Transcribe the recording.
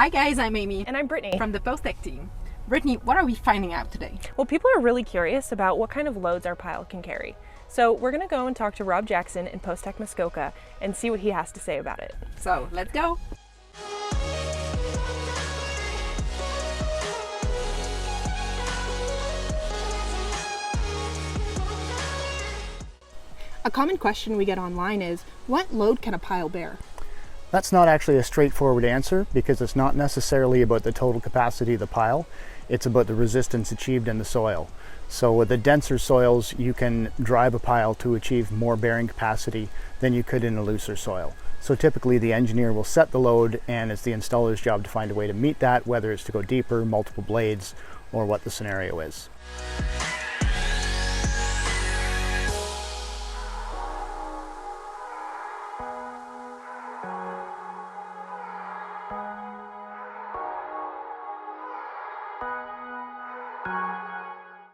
Hi guys, I'm Amy. And I'm Brittany. From the Postech team. Brittany, what are we finding out today? Well, people are really curious about what kind of loads our pile can carry. So we're going to go and talk to Rob Jackson in Postech Muskoka and see what he has to say about it. So let's go. A common question we get online is, what load can a pile bear? That's not actually a straightforward answer because it's not necessarily about the total capacity of the pile, it's about the resistance achieved in the soil. So with the denser soils, you can drive a pile to achieve more bearing capacity than you could in a looser soil. So typically the engineer will set the load and it's the installer's job to find a way to meet that, whether it's to go deeper, multiple blades, or what the scenario is.